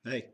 Hey,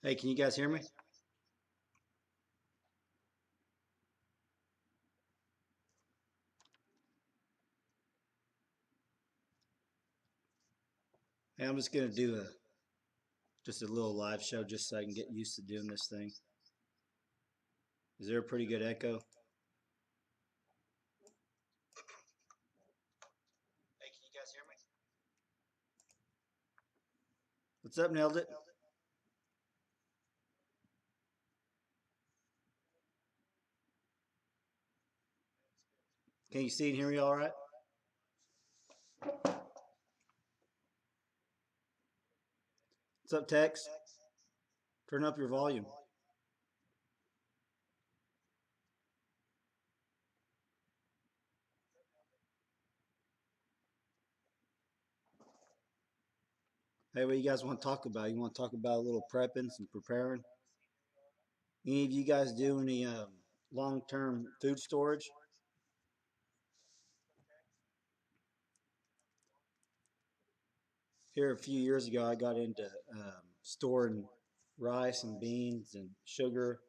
hey, can you guys hear me? Hey, I'm just gonna do just a little live show just so I can get used to doing this thing. Is there a pretty good echo? Hey, can you guys hear me? What's up, nailed it? Can you see and hear me all right? What's up, Tex? Turn up your volume. Hey, what you guys want to talk about? You want to talk about a little prepping, some preparing? Any of you guys do any long-term food storage? Here a few years ago, I got into storing rice and beans and sugar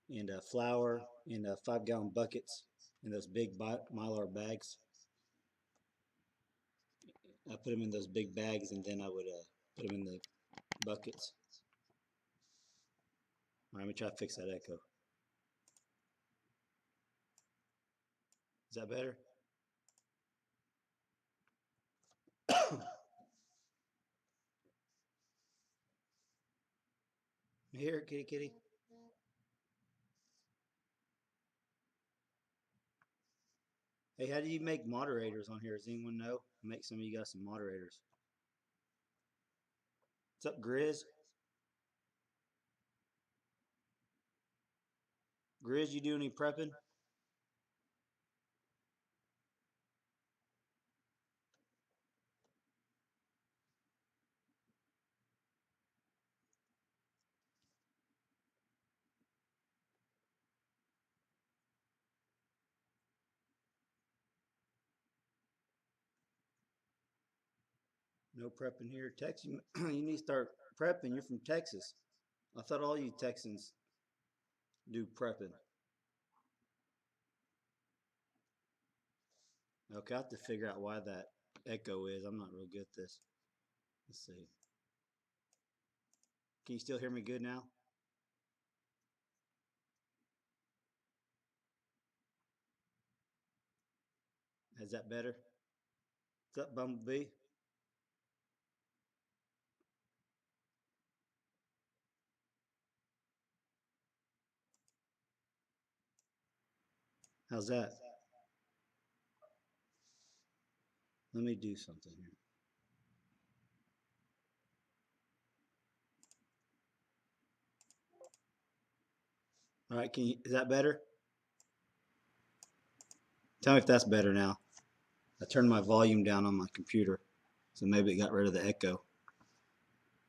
and flour in 5 gallon buckets in those big mylar bags. I put them in those big bags and then I would put them in the buckets. All right, let me try to fix that echo. Is that better? Here, kitty kitty. Hey, how do you make moderators on here? Does anyone know? Make some of you guys some moderators. What's up, Grizz? Grizz, you do any prepping? No prepping here. Tex, you, you need to start prepping. You're from Texas. I thought all you Texans do prepping. Okay, I have to figure out why that echo is. I'm not real good at this. Let's see. Can you still hear me good now? Is that better? What's up, Bumblebee? How's that? Let me do something here. All right, is that better? Tell me if that's better now. I turned my volume down on my computer, so maybe it got rid of the echo.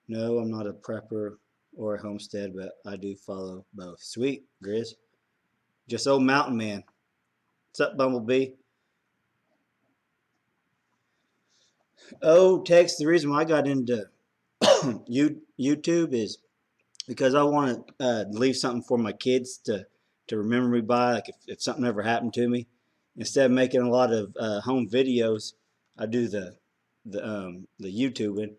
No, I'm not a prepper or a homestead, but I do follow both. Sweet, Grizz. Just old mountain man. What's up, Bumblebee? Oh, Tex, the reason why I got into YouTube is because I want to leave something for my kids to remember me by. Like if something ever happened to me, instead of making a lot of home videos, I do the YouTubing.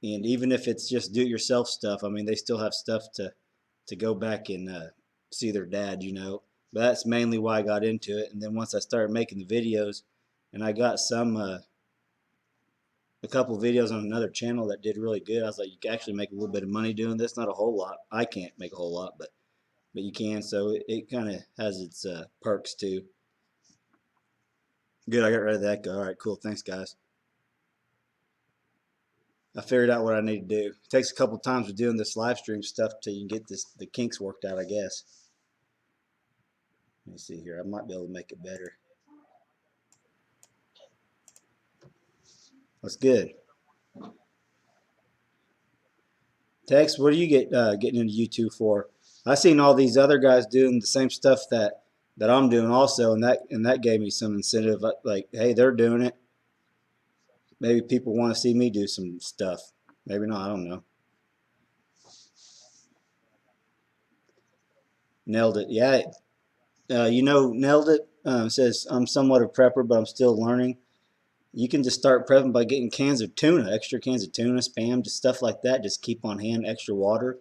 And even if it's just do-it-yourself stuff, I mean, they still have stuff to go back and see their dad, you know. But that's mainly why I got into it. And then once I started making the videos, and I got a couple videos on another channel that did really good. I was like, you can actually make a little bit of money doing this. Not a whole lot. I can't make a whole lot, but you can. So it kind of has its perks too. Good. I got rid of that guy. All right, cool. Thanks, guys. I figured out what I need to do. It takes a couple times of doing this live stream stuff till you get the kinks worked out, I guess. Let me see here. I might be able to make it better. That's good. Tex, what do you getting into YouTube for? I seen all these other guys doing the same stuff that I'm doing also, and that gave me some incentive. Like, hey, they're doing it. Maybe people want to see me do some stuff. Maybe not. I don't know. Nailed it. Yeah, nailed it. Says I'm somewhat a prepper, but I'm still learning. You can just start prepping by getting cans of tuna, extra cans of tuna, spam, just stuff like that. Just keep on hand, extra water.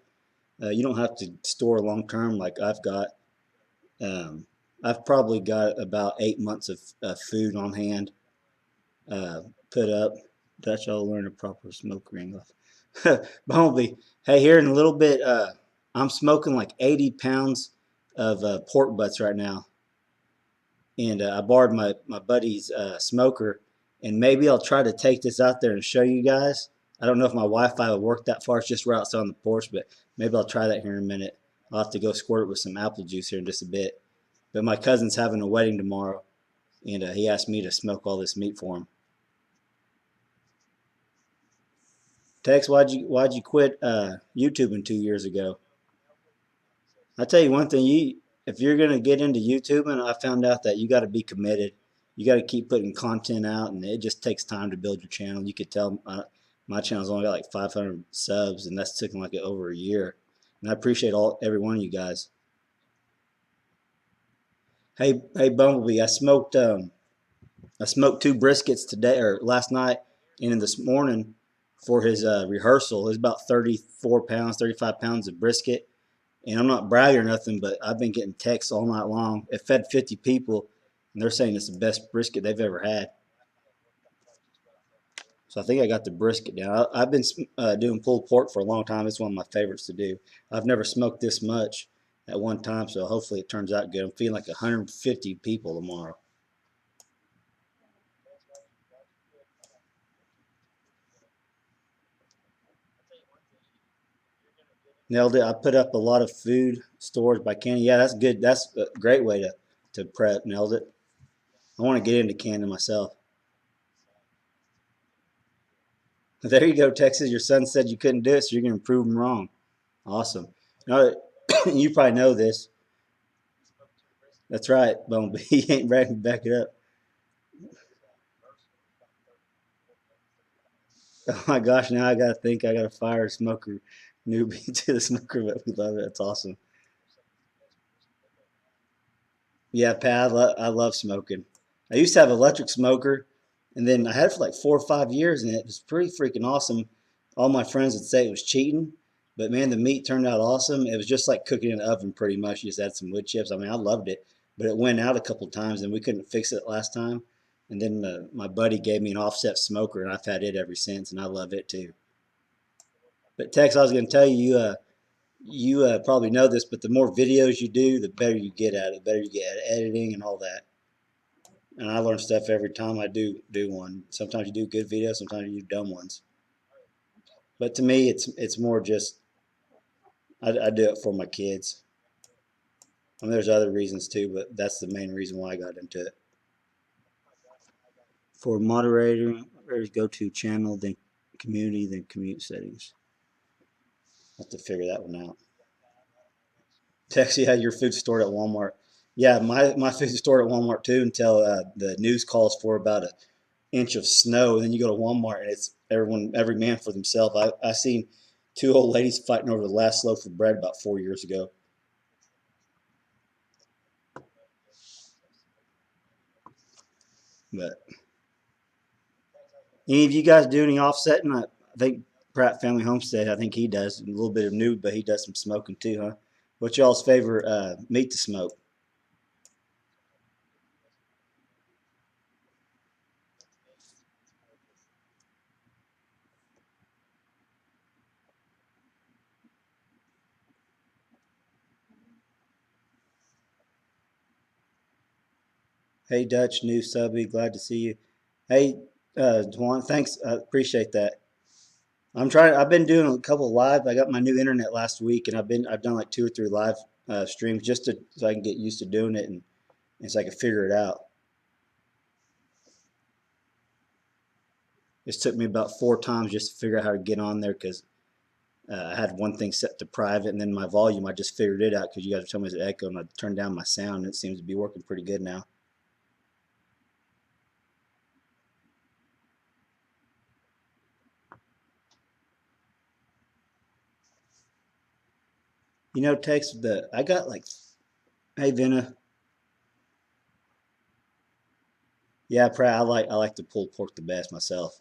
You don't have to store long term like I've got. Um, I've probably got about 8 months of food on hand. Uh, Put up. Dutch, I'll learn a proper smoke ring off. Bumblebee. Hey, here in a little bit, I'm smoking like 80 pounds of pork butts right now. And I borrowed my buddy's smoker, and maybe I'll try to take this out there and show you guys. I don't know if my Wi-Fi will work that far. It's just right outside on the porch, but maybe I'll try that here in a minute. I'll have to go squirt it with some apple juice here in just a bit. But my cousin's having a wedding tomorrow, and he asked me to smoke all this meat for him. Tex, why'd you quit YouTubing 2 years ago? I tell you one thing, you if you're gonna get into YouTubing, I found out that you got to be committed. You got to keep putting content out, and it just takes time to build your channel. You could tell my channel's only got like 500 subs, and that's taken like over a year. And I appreciate every one of you guys. Hey, Bumblebee, I smoked two briskets today or last night, and in this morning for his rehearsal. It was about 34 pounds, 35 pounds of brisket. And I'm not bragging or nothing, but I've been getting texts all night long. It fed 50 people, and they're saying it's the best brisket they've ever had. So I think I got the brisket down. I've been doing pulled pork for a long time. It's one of my favorites to do. I've never smoked this much at one time, so hopefully it turns out good. I'm feeding like 150 people tomorrow. Nailed it. I put up a lot of food stores by canning. Yeah, that's good. That's a great way to prep. Nailed it. I want to get into canning myself. There you go, Texas. Your son said you couldn't do it, so you're going to prove him wrong. Awesome. Now, you probably know this. That's right, Bumblebee. He ain't bragging. Back it up. Oh my gosh! Now I got to think. I got to fire a smoker newbie to the smoker, but we love it. That's awesome. Yeah, Pat, I love smoking. I used to have an electric smoker, and then I had it for like 4 or 5 years, and it was pretty freaking awesome. All my friends would say it was cheating, but man, the meat turned out awesome. It was just like cooking in an oven, pretty much. You just add some wood chips. I mean, I loved it, but it went out a couple times, and we couldn't fix it last time. And then my buddy gave me an offset smoker, and I've had it ever since, and I love it too. But Tex, I was going to tell you, you probably know this, but the more videos you do, the better you get at it, the better you get at editing and all that. And I learn stuff every time I do one. Sometimes you do good videos, sometimes you do dumb ones. But to me, it's more just I do it for my kids. I mean, there's other reasons too, but that's the main reason why I got into it. For moderator, go to channel, then Community, then commute settings. I'll have to figure that one out. Text, you had your food stored at Walmart. Yeah, my food's stored at Walmart too until the news calls for about an inch of snow. And then you go to Walmart and it's every man for themselves. I seen two old ladies fighting over the last loaf of bread about 4 years ago. But any of you guys do any offsetting? I think Pratt Family Homestead, I think he does a little bit of nude, but he does some smoking too, huh? What's y'all's favorite meat to smoke? Hey, Dutch, new subby, glad to see you. Hey, Dwan, thanks, appreciate that. I'm trying. I've been doing a couple of live. I got my new internet last week, and I've done like 2 or 3 live streams just to so I can get used to doing it and so I can figure it out. It's took me about 4 times just to figure out how to get on there because I had one thing set to private, and then my volume I just figured it out because you guys were telling me it's echo, and I turned down my sound, and it seems to be working pretty good now. Text the I got like, hey Vina, yeah, I like the pulled pork the best myself.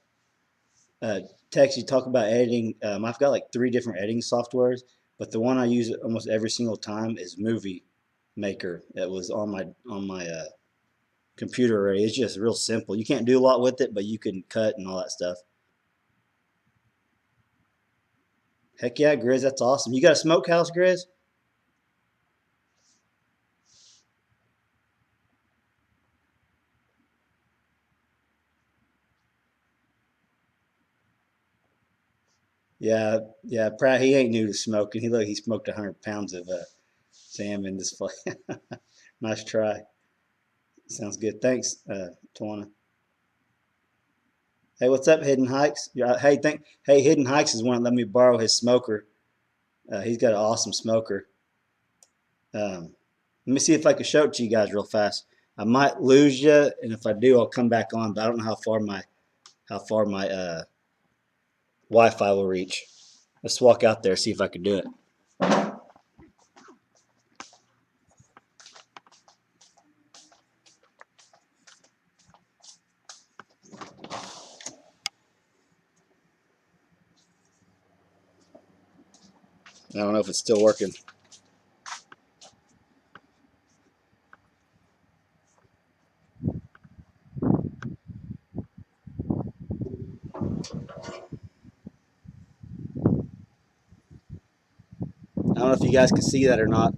uh, Text, you talk about editing. I've got like 3 different editing softwares, but the one I use almost every single time is Movie Maker. It was on my computer already. It's just real simple. You can't do a lot with it, but you can cut and all that stuff. Heck yeah, Grizz, that's awesome. You got a smokehouse, Grizz? Yeah, yeah. Pratt, he ain't new to smoking. He smoked 100 pounds of salmon this fall. Nice try. Sounds good. Thanks, Tawana. Hey, what's up, Hidden Hikes? Yeah, hey, Hidden Hikes is one that let me borrow his smoker. He's got an awesome smoker. Let me see if I can show it to you guys real fast. I might lose you, and if I do, I'll come back on. But I don't know how far my Wi-Fi will reach. Let's walk out there see if I can do it. I don't know if it's still working. I don't know if you guys can see that or not.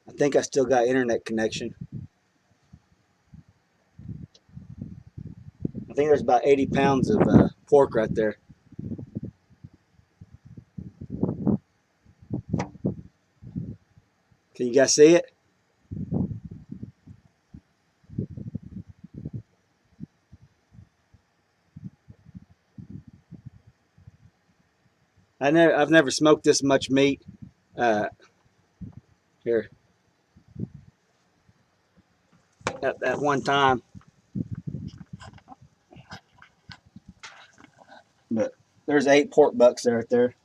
I think I still got internet connection. I think there's about 80 pounds of pork right there. Can you guys see it? I've never smoked this much meat. Uh, Here at one time, but there's 8 pork bucks there right there.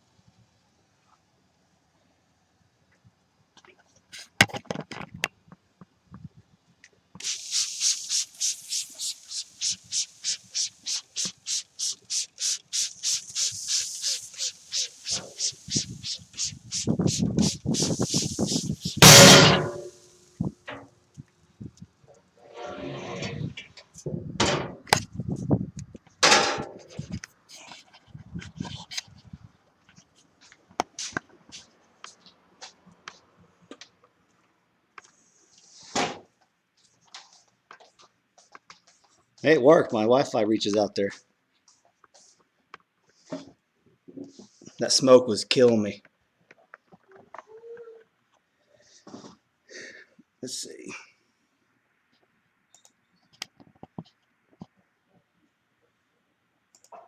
Hey, it worked. My Wi-Fi reaches out there. That smoke was killing me. Let's see.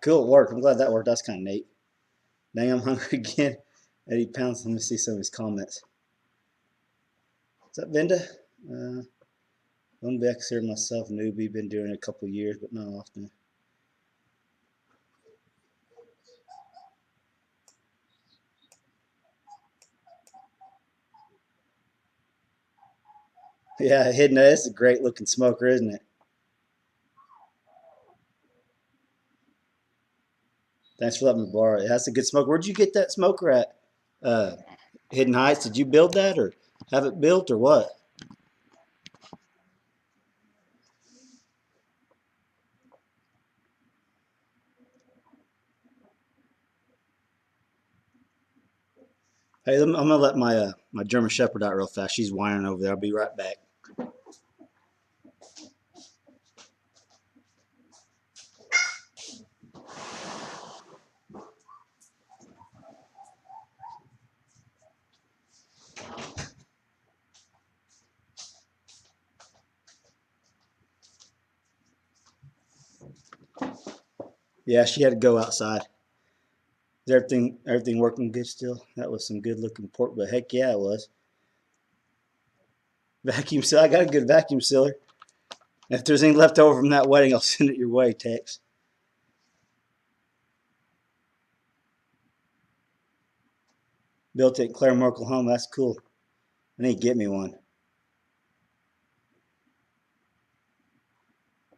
Cool, it worked. I'm glad that worked. That's kind of neat. Dang, I'm hungry again. 80 pounds. Let me see some of his comments. What's up, Vinda? I'm back here myself, newbie. Been doing it a couple years, but not often. Yeah, hidden. That's a great looking smoker, isn't it? Thanks for letting me borrow it. That's a good smoker. Where'd you get that smoker at? Uh, Hidden Heights. Did you build that or have it built or what? Hey, I'm gonna let my German Shepherd out real fast. She's whining over there. I'll be right back. Yeah, she had to go outside. Is everything working good still? That was some good looking pork, but heck yeah, it was. Vacuum seal. I got a good vacuum sealer. If there's any left over from that wedding, I'll send it your way, Tex. Built it at Claire Merkel home. That's cool. I need to get me one.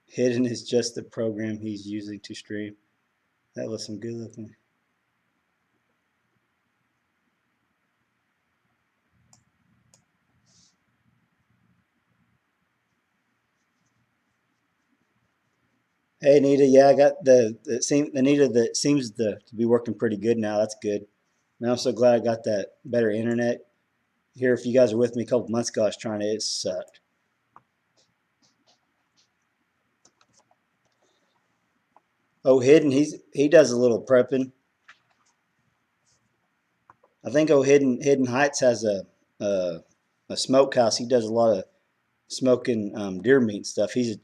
Hidden is just the program he's using to stream. That was some good looking. Hey Anita, yeah, I got the Anita that seems to be working pretty good now. That's good. Man, I'm so glad I got that better internet. Here, if you guys are with me a couple months ago, I was trying it sucked. Oh, Hidden, he does a little prepping. I think Hidden Heights has a smokehouse. He does a lot of smoking deer meat stuff. He's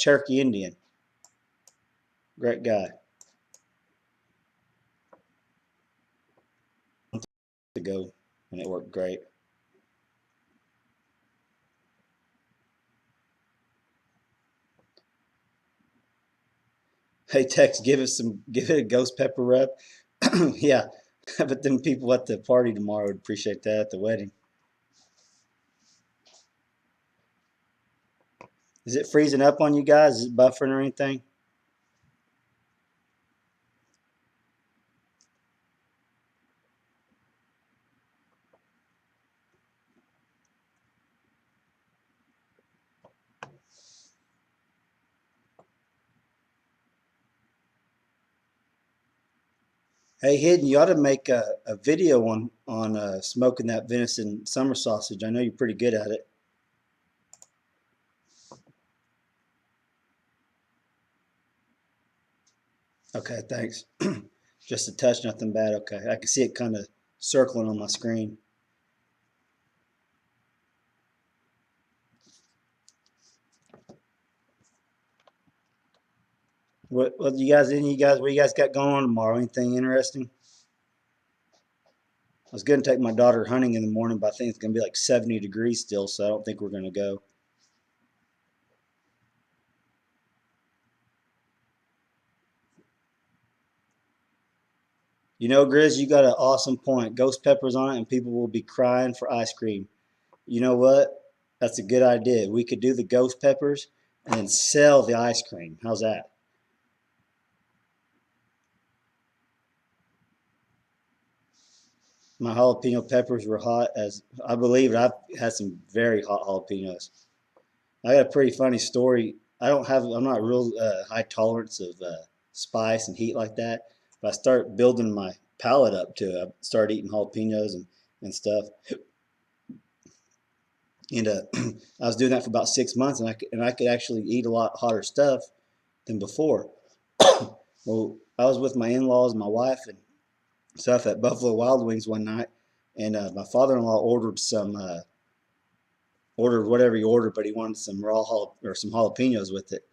Cherokee Indian. Great guy. To go and it worked great. Hey Tex, give it a ghost pepper rub. Yeah, but then people at the party tomorrow would appreciate that at the wedding. Is it freezing up on you guys? Is it buffering or anything? Hey, Hidden, you ought to make a video on smoking that venison summer sausage. I know you're pretty good at it. Okay, thanks. Just a touch, nothing bad. Okay, I can see it kind of circling on my screen. What what you guys got going on tomorrow? Anything interesting? I was going to take my daughter hunting in the morning, but I think it's going to be like 70 degrees still, so I don't think we're going to go. You know, Grizz, you got an awesome point. Ghost peppers on it, and people will be crying for ice cream. You know what? That's a good idea. We could do the ghost peppers and then sell the ice cream. How's that? My jalapeno peppers were hot as I believe it. I've had some very hot jalapenos. I got a pretty funny story. I'm not real high tolerance of spice and heat like that. But I start building my palate up to it. I start eating jalapenos and stuff. And I was doing that for about 6 months, and I could actually eat a lot hotter stuff than before. Well, I was with my in-laws and my wife and stuff at Buffalo Wild Wings one night, and my father-in-law ordered whatever he ordered, but he wanted some raw or some jalapenos with it.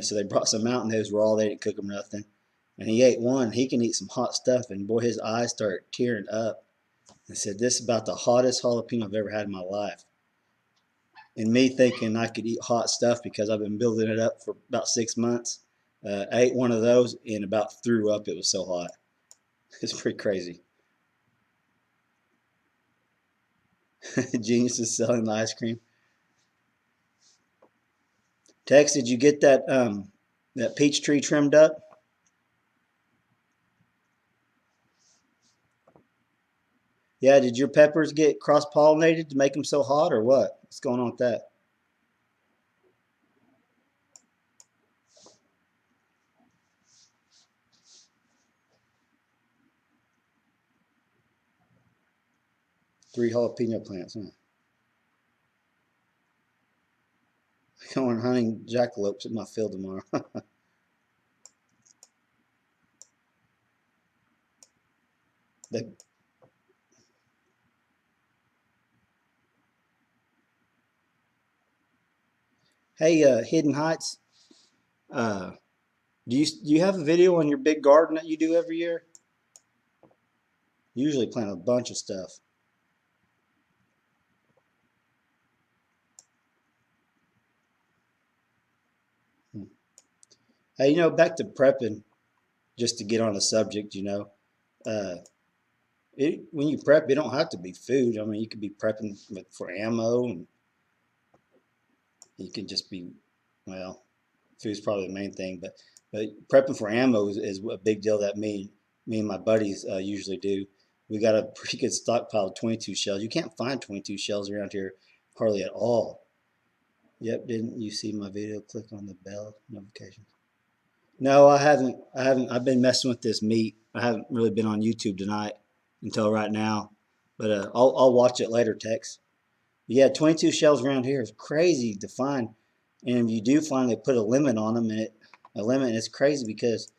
So they brought some out, and those were all they didn't cook them nothing. and he ate one. He can eat some hot stuff, and boy, his eyes started tearing up. And said, "This is about the hottest jalapeno I've ever had in my life." And me thinking I could eat hot stuff because I've been building it up for about 6 months. I ate one of those and about threw up. It was so hot. It's pretty crazy. Genius is selling the ice cream. Tex, did you get that peach tree trimmed up? Yeah, did your peppers get cross pollinated to make them so hot or what? What's going on with that? 3 jalapeno plants, huh? I'm going hunting jackalopes at my field tomorrow. They, hey, Hidden Heights, uh, do you have a video on your big garden that you do every year? You usually plant a bunch of stuff. Hmm. Hey, back to prepping, just to get on the subject, uh, when you prep, it don't have to be food. I mean, you could be prepping for ammo, and you can just be, well, food's probably the main thing, but prepping for ammo is a big deal that me and my buddies usually do. We got a pretty good stockpile of 22 shells. You can't find 22 shells around here hardly at all. Yep, didn't you see my video? Click on the bell notification. No, I haven't. I haven't. I've been messing with this meat. I haven't really been on YouTube tonight until right now, but I'll watch it later. Tex. Yeah, 22 shells around here is crazy to find, and if you do find, they put a limit on them, and a limit. And it's crazy because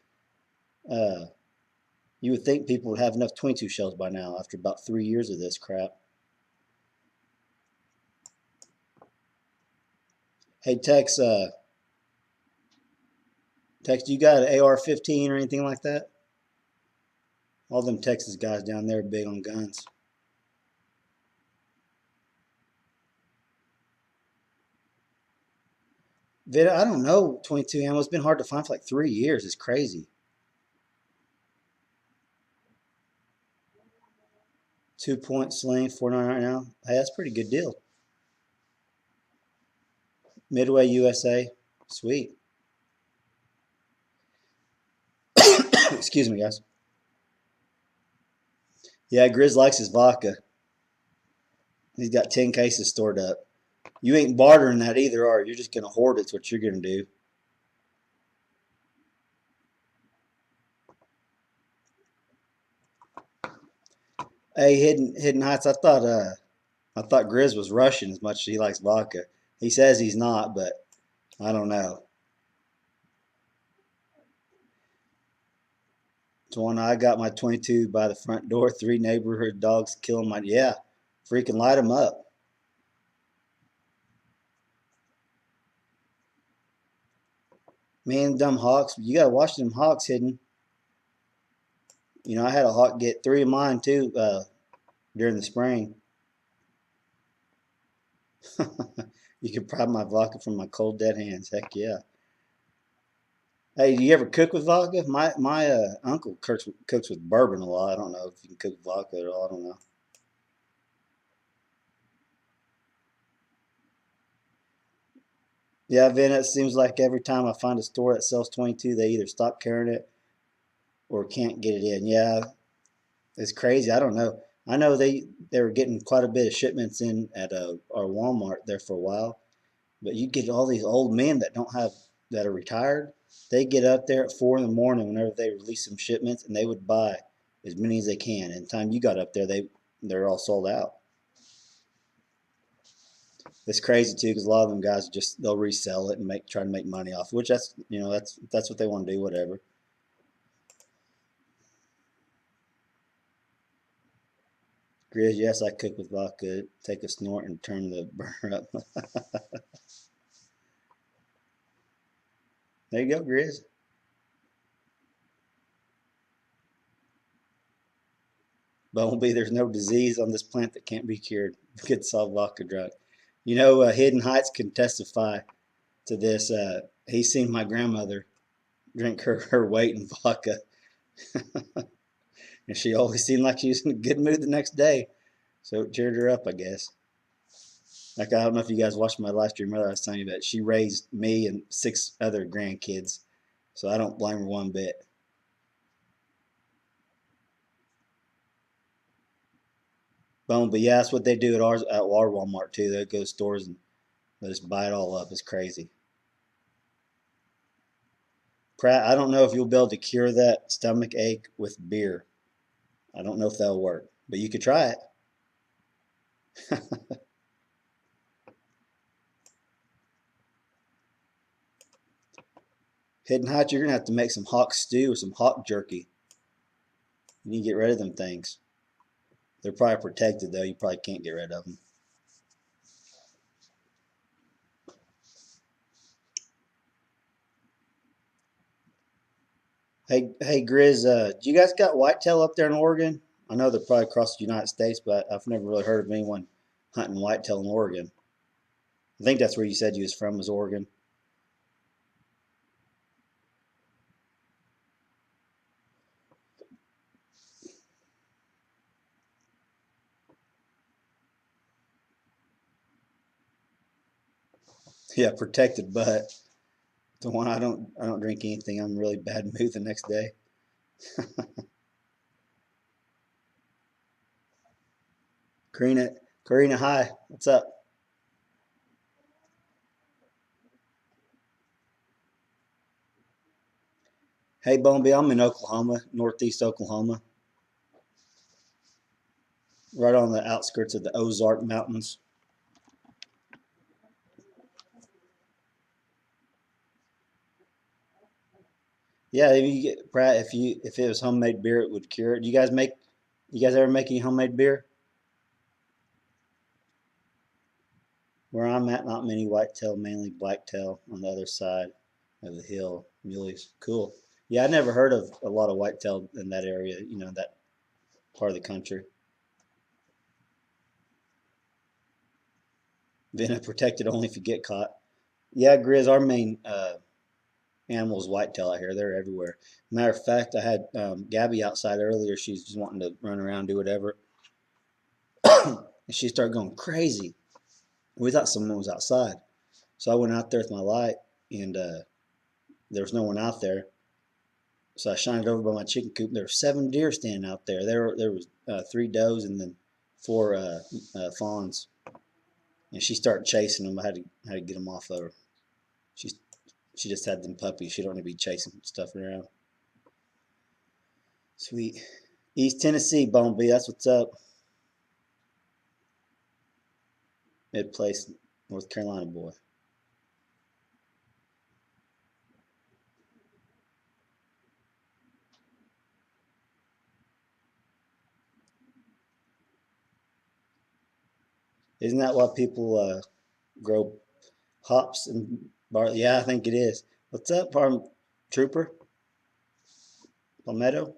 uh, you would think people would have enough 22 shells by now after about 3 years of this crap. Hey, Tex, you got an AR-15 or anything like that? All them Texas guys down there are big on guns. I don't know. 22 ammo. It's been hard to find for like 3 years. It's crazy. 2 point sling, 4.99 right now. Hey, that's a pretty good deal. Midway USA. Sweet. Excuse me, guys. Yeah, Grizz likes his vodka. He's got 10 cases stored up. You ain't bartering that either, are you? You're just going to hoard it. It's what you're going to do. Hey, Hidden Heights, I thought Grizz was Russian as much as he likes vodka. He says he's not, but I don't know. It's one I got my 22 by the front door. 3 neighborhood dogs killing my, yeah, freaking light them up. Man, dumb hawks. You gotta watch them hawks hidden. I had a hawk get 3 of mine too during the spring. You can prod my vodka from my cold dead hands. Heck yeah. Hey, do you ever cook with vodka? My uncle cooks with bourbon a lot. I don't know if you can cook with vodka at all. I don't know. Yeah, Vin, it seems like every time I find a store that sells 22, they either stop carrying it or can't get it in. Yeah, it's crazy. I don't know. I know they were getting quite a bit of shipments in at our Walmart there for a while, but you get all these old men that are retired. They get up there at 4 in the morning whenever they release some shipments, and they would buy as many as they can. And the time you got up there, they're all sold out. It's crazy too because a lot of them guys just they'll resell it and try to make money off, which that's what they want to do. Whatever. Grizz, yes, I cook with vodka. Take a snort and turn the burner up. There you go, Grizz. Bumblebee, there's no disease on this plant that can't be cured. Good solve vodka drug. Hidden Heights can testify to this. He's seen my grandmother drink her weight in vodka, and she always seemed like she was in a good mood the next day. So it cheered her up, I guess. Like, I don't know if you guys watched my live stream earlier. I was telling you that she raised me and 6 other grandkids, so I don't blame her one bit. But yeah, that's what they do at our Walmart too. They go to stores and they just buy it all up. It's crazy. Pratt, I don't know if you'll be able to cure that stomach ache with beer. I don't know if that'll work, but you could try it. Hidden Heights, you're gonna have to make some hawk stew or some hawk jerky. You need to get rid of them things. They're probably protected though. You probably can't get rid of them. Hey, Grizz, do you guys got whitetail up there in Oregon? I know they're probably across the United States, but I've never really heard of anyone hunting whitetail in Oregon. I think that's where you said you was from, was Oregon. Yeah, protected, but the one I don't drink anything. I'm in really bad mood the next day. Karina, hi. What's up? Hey, Boneby, I'm in Oklahoma, northeast Oklahoma, right on the outskirts of the Ozark Mountains. Yeah, if you get Pratt, if it was homemade beer, it would cure it. You guys ever make any homemade beer? Where I'm at, not many whitetail, mainly blacktail on the other side of the hill. Muleys, cool. Yeah, I never heard of a lot of whitetail in that area. That part of the country. Then protected only if you get caught. Yeah, Grizz, our main animal is whitetail out here. They're everywhere. Matter of fact, I had Gabby outside earlier. She's just wanting to run around, do whatever. And she started going crazy. We thought someone was outside. So I went out there with my light, and there was no one out there. So I shined it over by my chicken coop. There were 7 deer standing out there. There was 3 does and then 4 fawns. And she started chasing them. I had to get them off of her. She she just had them puppies. She don't need to be chasing stuff around. Sweet. East Tennessee, Boneby. That's what's up. Mid place, North Carolina boy. Isn't that why people grow hops and barley? Yeah, I think it is. What's up, Trooper? Palmetto?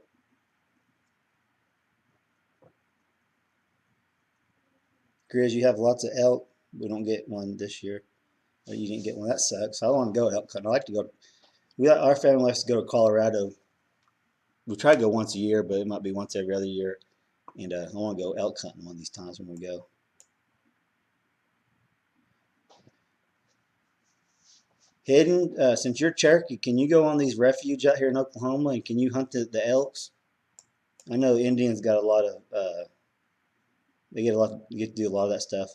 Grizz, you have lots of elk. We don't get one this year. Or you didn't get one. That sucks. I want to go elk hunting. I like to go. Our family likes to go to Colorado. We try to go once a year, but it might be once every other year. And I want to go elk hunting one of these times when we go. Hidden, since you're Cherokee, can you go on these refuge out here in Oklahoma and can you hunt the elks? I know Indians got a lot of, they get a lot, you get to do a lot of that stuff.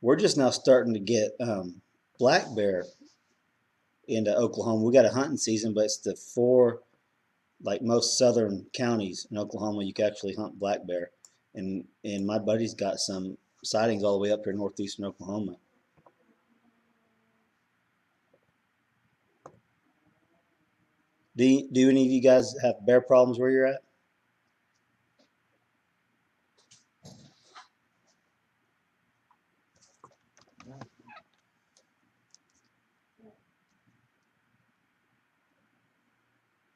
We're just now starting to get black bear into Oklahoma. We got a hunting season, but it's the 4, like most southern counties in Oklahoma, you can actually hunt black bear. And my buddy's got some sightings all the way up here in northeastern Oklahoma. Do any of you guys have bear problems where you're at?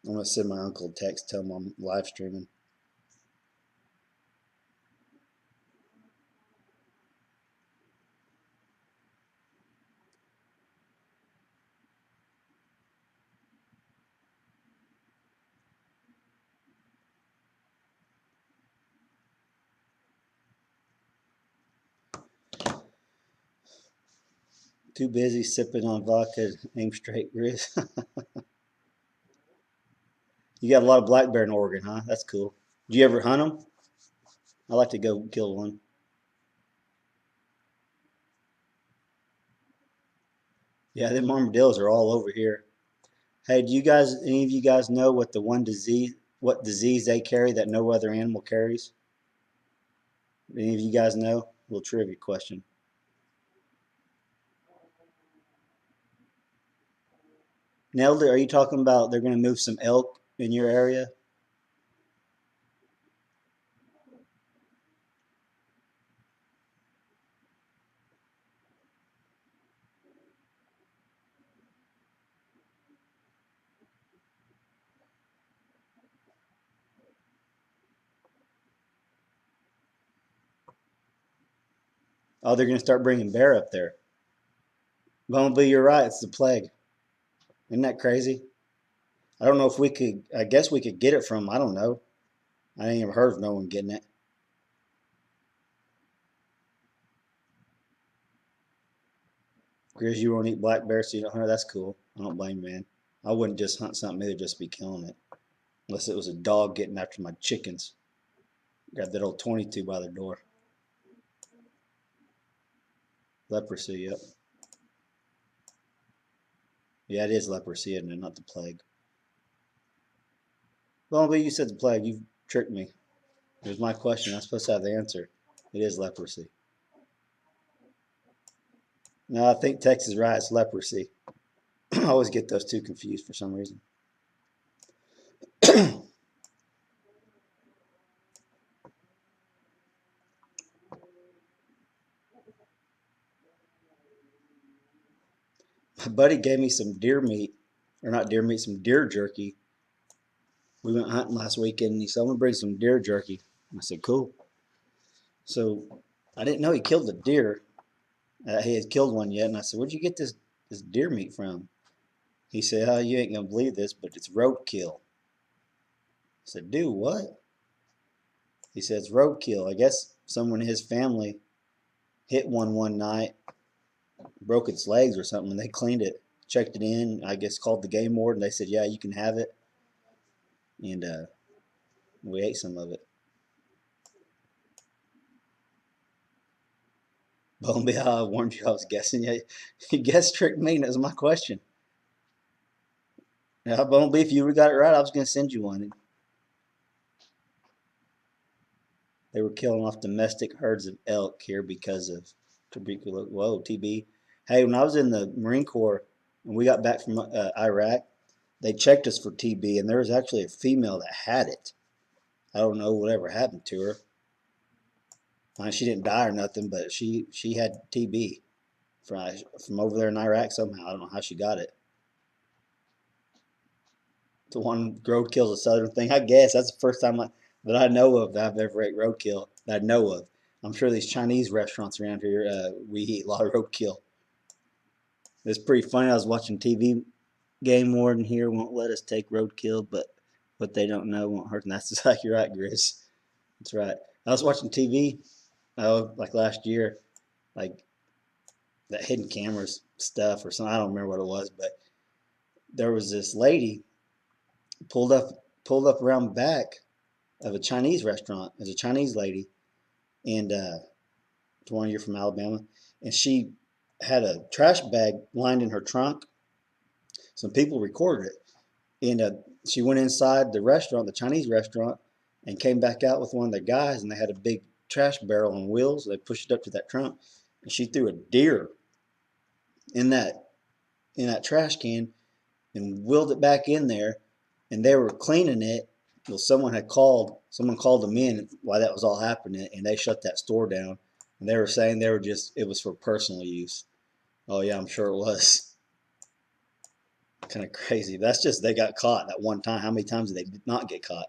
I'm gonna send my uncle a text, tell him I'm live streaming. Too busy sipping on vodka. Aim straight, Grizz. You got a lot of black bear in Oregon, huh? That's cool. Do you ever hunt them? I like to go kill one. Yeah, them armadillos are all over here. Hey, do you guys, any of you guys know what disease they carry that no other animal carries? Any of you guys know? A little trivia question. Nelda, are you talking about they're going to move some elk in your area? Oh, they're going to start bringing bear up there. Bumblebee, you're right. It's the plague. Isn't that crazy? I don't know if we could. I guess we could get it from. I don't know. I ain't ever heard of no one getting it. Grizz, you won't eat black bear, so you don't hunt. That's cool. I don't blame you, man. I wouldn't just hunt something either, just be killing it. Unless it was a dog getting after my chickens. Got that old 22 by the door. Leprosy, yep. Yeah, it is leprosy, isn't it? Not the plague. Well, but you said the plague. You tricked me. It was my question. I'm supposed to have the answer. It is leprosy. No, I think Texas is right. It's leprosy. I always get those two confused for some reason. My buddy gave me some deer meat, or not deer meat, some deer jerky. We went hunting last weekend, and he said, "I'm gonna bring some deer jerky." I said, "Cool." So I didn't know he killed a deer. He had killed one yet, and I said, "Where'd you get this deer meat from?" He said, "Oh, you ain't gonna believe this, but it's roadkill." I said, "Dude, what?" He says, "Roadkill." I guess someone in his family hit one night, broke its legs or something, and they cleaned it, checked it in. I guess called the game warden. They said, "Yeah, you can have it," and we ate some of it. Bumby, I warned you I was guessing. Yeah, you guess tricked me. That was my question. Yeah, Bumblebee, if you would got it right, I was going to send you one. They were killing off domestic herds of elk here because of tuberculosis. Whoa, TB. Hey, when I was in the Marine Corps and we got back from Iraq, they checked us for TB, and there was actually a female that had it. I don't know whatever happened to her. I mean, she didn't die or nothing, but she had TB from over there in Iraq somehow. I don't know how she got it. The one roadkill's a southern thing. I guess that's the first time that I know of that I've ever ate roadkill that I know of. I'm sure these Chinese restaurants around here, we eat a lot of roadkill. It's pretty funny. I was watching TV. Game warden here won't let us take roadkill, but what they don't know won't hurt. And that's exactly right, Grizz. That's right. I was watching TV, like last year, like that hidden cameras stuff or something. I don't remember what it was, but there was this lady pulled up around the back of a Chinese restaurant. There's a Chinese lady, and it's one year from Alabama, and she had a trash bag lined in her trunk. Some people recorded it, and she went inside the restaurant, the Chinese restaurant, and came back out with one of the guys, and they had a big trash barrel on wheels. They pushed it up to that trunk, and she threw a deer in that trash can and wheeled it back in there, and they were cleaning it. Well, someone called them in while that was all happening, and they shut that store down. And they were saying it was for personal use. Oh yeah, I'm sure it was. Kind of crazy. That's just they got caught that one time. How many times did they not get caught?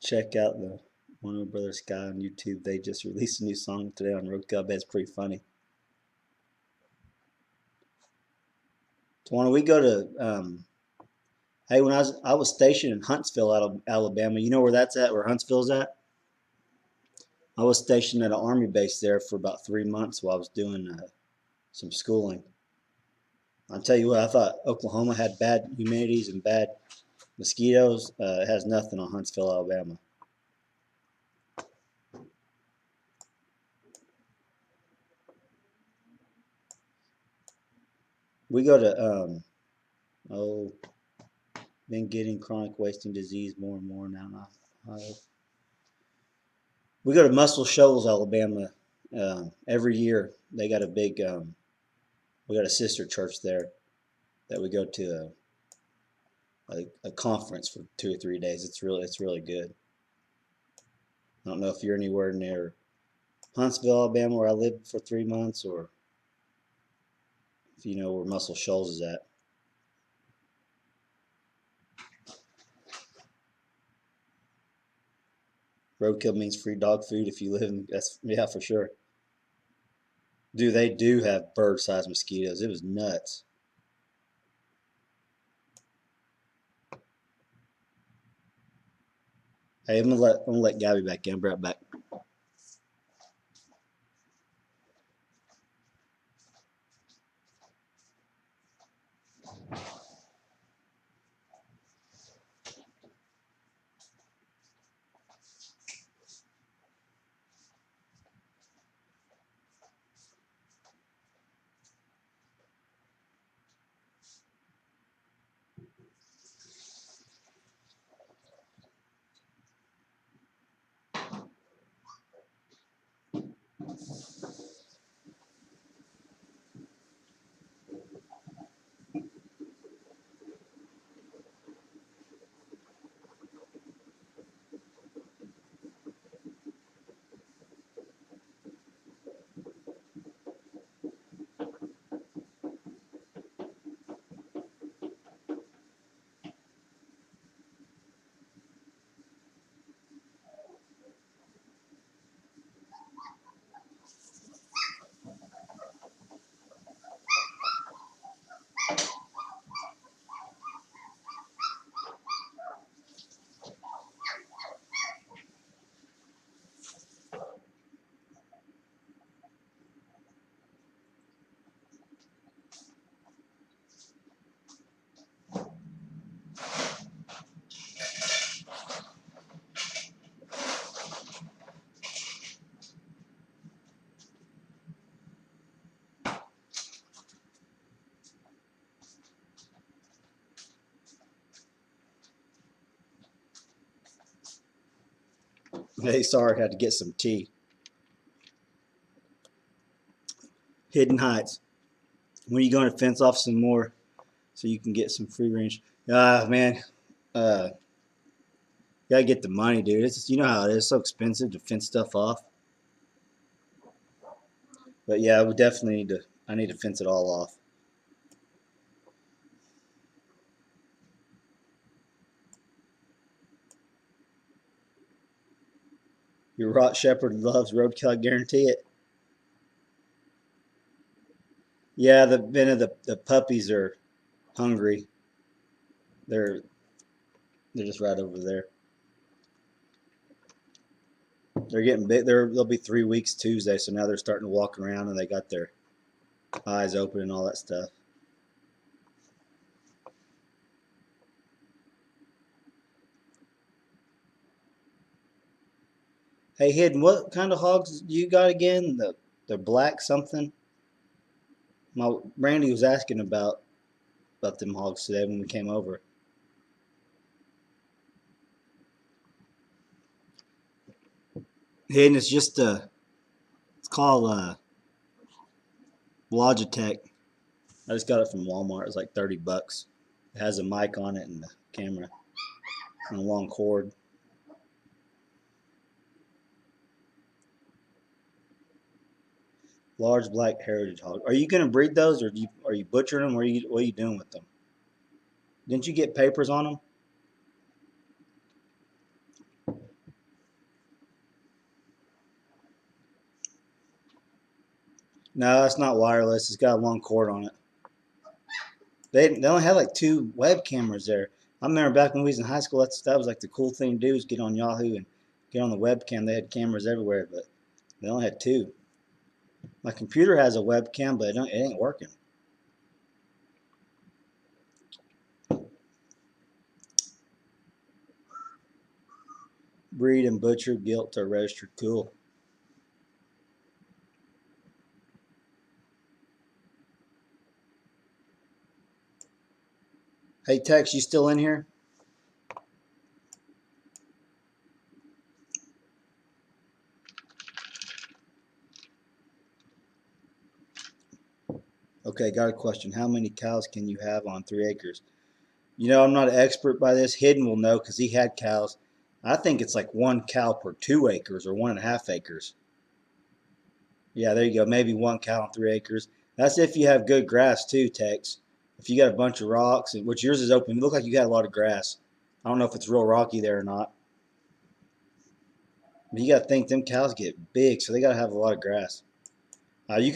Check out the Warner Brothers Sky on YouTube. They just released a new song today on Roku. I bet it's pretty funny. So why don't we go to hey, when I was stationed in Huntsville, Alabama. You know where that's at? Where Huntsville's at? I was stationed at an army base there for about 3 months while I was doing some schooling. I'll tell you what, I thought Oklahoma had bad humidities and bad mosquitoes. It has nothing on Huntsville, Alabama. We go to oh, been getting chronic wasting disease more and more now. We go to Muscle Shoals, Alabama, every year. They got a big, we got a sister church there that we go to a conference for 2 or 3 days. It's really good. I don't know if you're anywhere near Huntsville, Alabama, where I lived for 3 months, or if you know where Muscle Shoals is at. Roadkill means free dog food if you live in, that's, yeah, for sure. Dude, they do have bird-sized mosquitoes. It was nuts. Hey, I'm gonna let Gabby back in. I'll be right back. Hey, sorry, I had to get some tea. Hidden Heights. When are you going to fence off some more so you can get some free range? Ah, man, uh, gotta get the money, dude. It's just, you know how it is. It's so expensive to fence stuff off. But yeah, I would definitely need to. I need to fence it all off. Your Rot Shepherd loves roadkill. I guarantee it. Yeah, the puppies are hungry. They're they're just right over there. They're getting big. They'll be 3 weeks Tuesday, so now they're starting to walk around and they got their eyes open and all that stuff. Hey, Hidden, what kind of hogs you got again? The black something. My Randy was asking about them hogs today when we came over. Hidden, it's just it's called Logitech. I just got it from Walmart. It's like 30 bucks. It has a mic on it and the camera and a long cord. Large black heritage hog. Are you gonna breed those, or are you butchering them? What are you doing with them? Didn't you get papers on them? No, it's not wireless. It's got a long cord on it. They only had like two web cameras there. I remember back when we was in high school. That was like the cool thing to do is get on Yahoo and get on the webcam. They had cameras everywhere, but they only had two. My computer has a webcam, but it ain't working. Breed and butcher guilt are registered. Cool. Hey Tex, you still in here? Okay, got a question. How many cows can you have on 3 acres? I'm not an expert by this. Hidden will know because he had cows. I think it's like 1 cow per 2 acres or 1.5 acres. Yeah, there you go. Maybe 1 cow on 3 acres. That's if you have good grass too, Tex. If you got a bunch of rocks, which yours is open, it looked like you got a lot of grass. I don't know if it's real rocky there or not. But you got to think them cows get big, so they got to have a lot of grass. You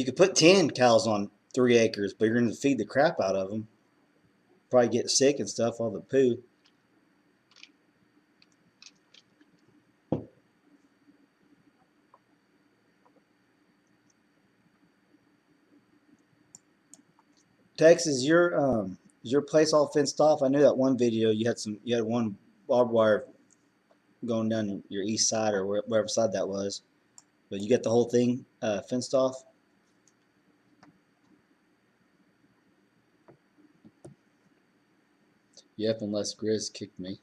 could put 10 cows on 3 acres, but you're going to feed the crap out of them. Probably get sick and stuff, all the poo. Tex, is your place all fenced off? I knew that one video you had one barbed wire going down your east side or wherever side that was, but you got the whole thing fenced off. Yep, unless Grizz kicked me.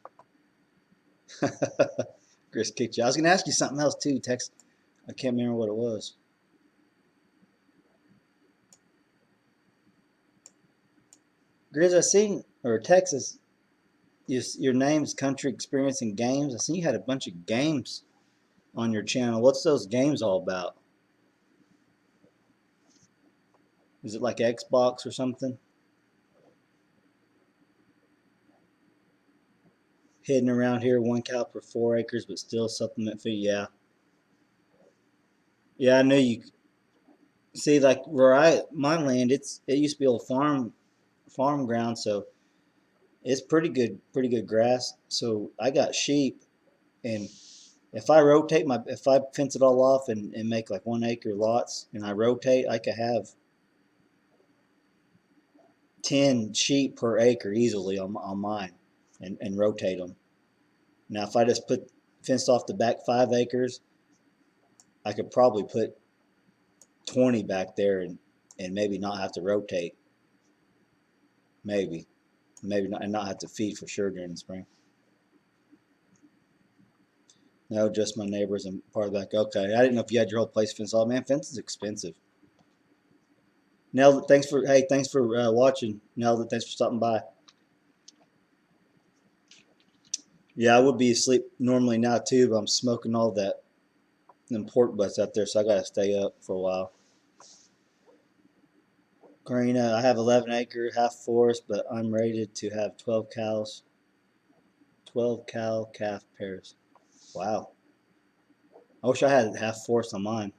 Grizz kicked you. I was gonna ask you something else too, Tex. I can't remember what it was. Grizz, I seen or Texas. Your name's Country Experience and Games. I seen you had a bunch of games on your channel. What's those games all about? Is it like Xbox or something? Hidden around here, 1 cow per 4 acres, but still supplement feed. Yeah, yeah, I knew you. See, like where my land, it used to be old farm ground, so it's pretty good grass. So I got sheep, and if I fence it all off and make like 1 acre lots, and I rotate, I could have 10 sheep per acre easily on mine, and rotate them. Now, if I just put fenced off the back 5 acres, I could probably put 20 back there and maybe not have to rotate. Maybe. Maybe not, and not have to feed for sure during the spring. No, just my neighbors and part of the back. Okay. I didn't know if you had your whole place fenced off. Man, fence is expensive. Nell, thanks for watching. Nell, thanks for stopping by. Yeah, I would be asleep normally now too, but I'm smoking all that them pork butts out there, so I gotta stay up for a while. Karina, I have 11 acre half forest, but I'm rated to have 12 cows, 12 cow calf pairs. Wow. I wish I had half forest on mine.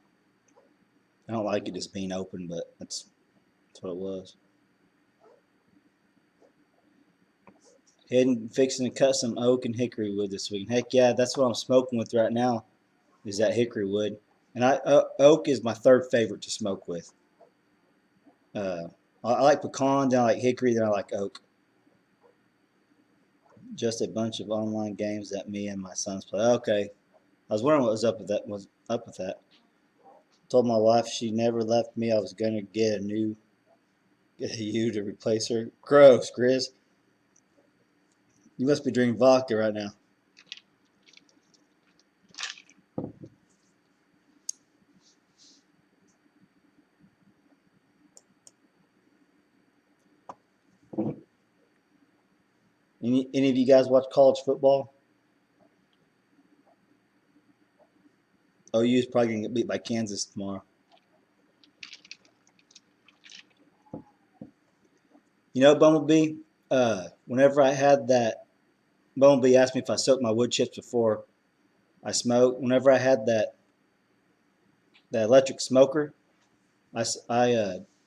I don't like it just being open, but that's what it was. Heading fixing to cut some oak and hickory wood this week. Heck yeah, that's what I'm smoking with right now. Is that hickory wood, and oak is my third favorite to smoke with. Uh, I like pecan, then I like hickory, then I like oak. Just a bunch of online games that me and my sons play. Okay, I was wondering what was up with that. Was up with that? Told my wife she never left me. I was gonna get a you to replace her. Gross, Grizz. You must be drinking vodka right now. Any of you guys watch college football? OU's probably gonna get beat by Kansas tomorrow. You know, Bumblebee. Whenever I had that, Bumblebee asked me if I soaked my wood chips before I smoke. Whenever I had that electric smoker, I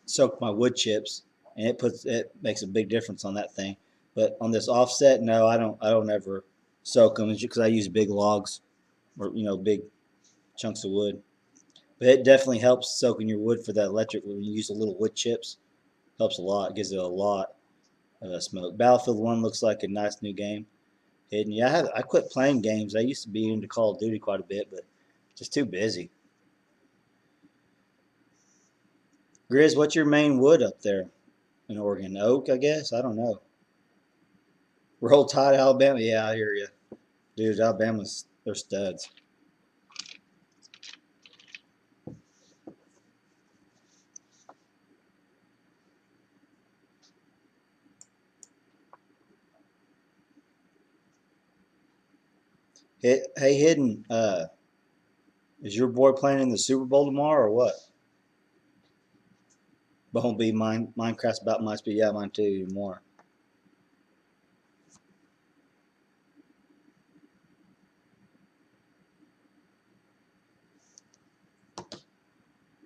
soak my wood chips, and it makes a big difference on that thing. But on this offset, no, I don't ever soak them because I use big logs or big chunks of wood. But it definitely helps soaking your wood for that electric. When you use the little wood chips, helps a lot. It gives it a lot of smoke. Battlefield One looks like a nice new game. Hidden. Yeah, I quit playing games. I used to be into Call of Duty quite a bit, but just too busy. Grizz, what's your main wood up there in Oregon? Oak, I guess. I don't know. Roll Tide, Alabama. Yeah, I hear you, dude. Alabama's they're studs. Hey, Hidden. Is your boy playing in the Super Bowl tomorrow or what? Won't be mine. Minecraft's about my speed. Yeah, mine too. More.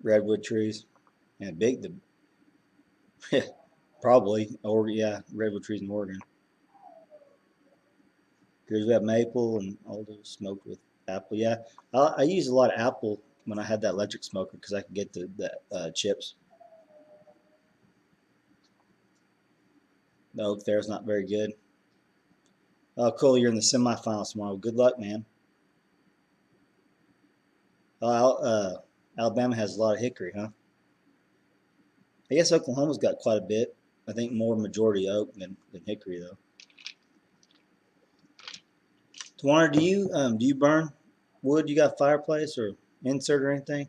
Redwood trees. Yeah, big. The probably. Or yeah, redwood trees in Oregon. Because we have maple and all those smoked with apple. Yeah, I use a lot of apple when I had that electric smoker because I could get the chips. The oak there is not very good. Oh, cool. You're in the semifinals tomorrow. Good luck, man. Alabama has a lot of hickory, huh? I guess Oklahoma's got quite a bit. I think more majority oak than hickory though. Tawana, do you burn wood? You got fireplace or insert or anything?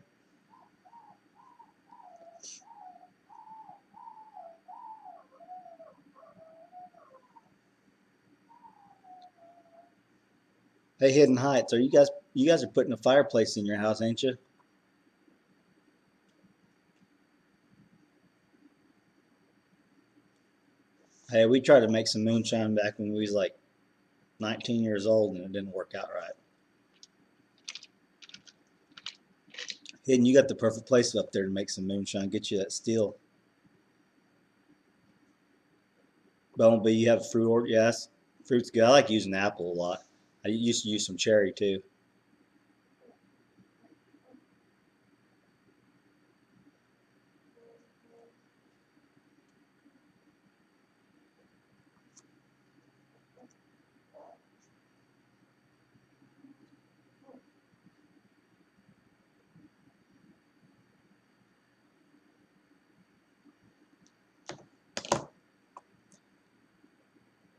Hey, Hidden Heights, are you guys are putting a fireplace in your house, ain't you? Hey, we tried to make some moonshine back when we was like 19 years old and it didn't work out right. Hidden, you got the perfect place up there to make some moonshine. Get you that steel. Bumblebee, you have a fruit orchard. Yes, fruit's good. I like using apple a lot. I used to use some cherry too.